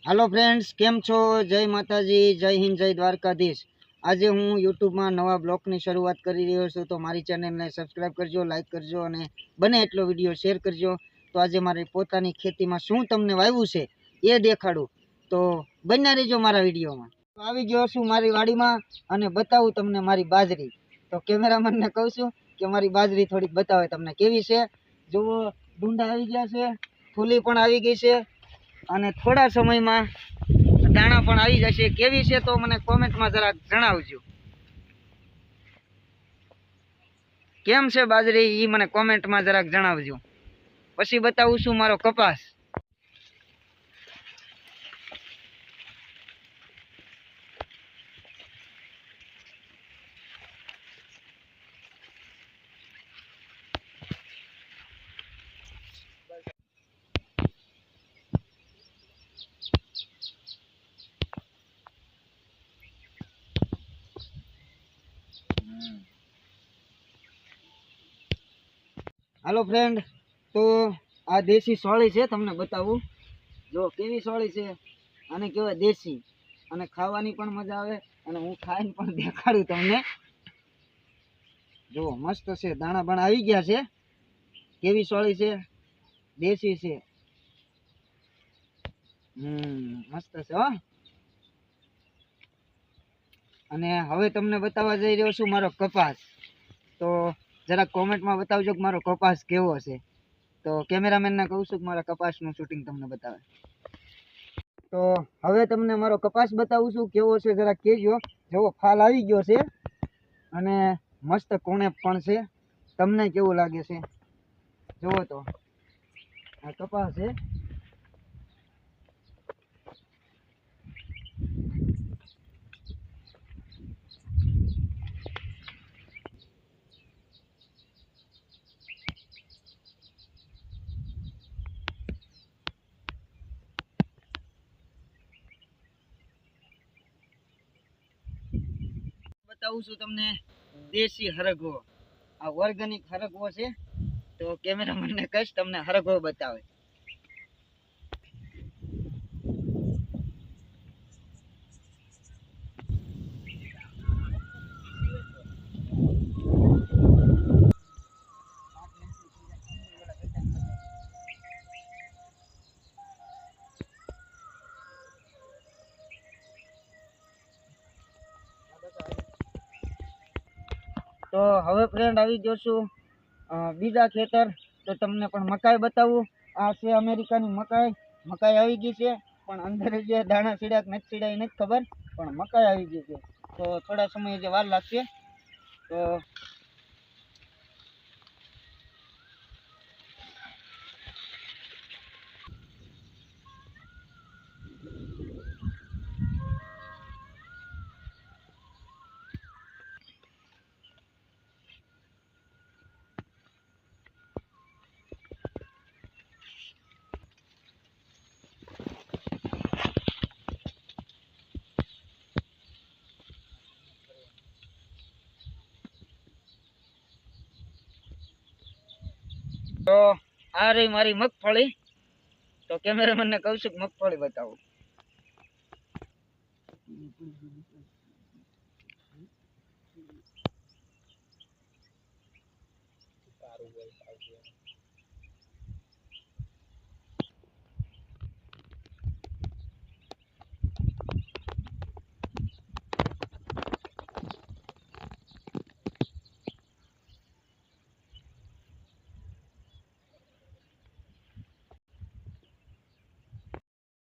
Hello friends, केम छो? जय माताजी, जय हिंद, जय द्वारकाधीश। आज हूँ यूट्यूब में नवा ब्लॉग की शुरुआत कर रह्यो छुं, तो मारी चेनल ने सब्सक्राइब करजो, लाइक करजो और बने एटलो विडियो शेर करजो। तो आज मारी पोतानी खेती में शुं तमने वाव्युं छे ए देखाडुं, तो बन्या रहीजो मारा विडियो में। तो आवी गयो छुं मारी वाड़ी में अने बतावुं तमने मारी बाजरी। तो केमेरामैन ने कहूं छुं के मारी बाजरी थोड़ी बतावे तमने केवी छे। जुओ, डूंडा आई गया छे, फूली पण आई गई छे અને થોડા સમયમાં દાણા પણ આવી જશે। કેવી છે તો મને કોમેન્ટમાં જરા જણાવજો। કેમ છે બાજરી ઈ મને કોમેન્ટમાં જરાક જણાવજો। પછી બતાવું છું મારો કપાસ। हेलो फ्रेंड, तो आ देशी सोळी है, तमने बतावू। जो केवी सोळी है आने कहेवाय देशी, अने खावानी पण मजा आवे अने हूँ खाईने पण देखाडुं तमने। जो मस्त है, दाणा बाणा आई गया है। केवी सोळी है, देशी है। मस्त है हो। अने हवे तमने बतावा जई रह्यो छुं मारो कपास। तो जरा कॉमेंट में बतावजो कि मारो कपास केवो छे। तो केमेरामेन ने कहूं छुं कि मारा कपासनुं शूटिंग तमने बतावे। तो हवे तमने मारो कपास बतावुं छुं केवो छे, जरा कहेजो। जो फाल आवी गयो छे अने मस्त कोणे पण छे। तमने केवुं लागे छे जोवो। तो आ कपास छे। बतावुं छुं तमने देशी हरगवो। आ ऑर्गेनिक हरगवो छे। तो केमेरामेन ने कहीश तमने हरगवो बतावे। तो हवे फ्रेंड आई गयो छुं बीजा खेतर। तो तमने पण मकाई बतावुं। आ छे अमेरिकानी मकाई। मकाई आई गई छे, पण अंदर जे दाणा सीड्या के नथी सीड्या ए नथी खबर, पण मकाई आई गई छे। तो थोड़ा समय जे वार लागशे। तो तो आ रही मारी मगफળી। तो कैमरामैन ने कहूं छुं कि मगफળી बतावो।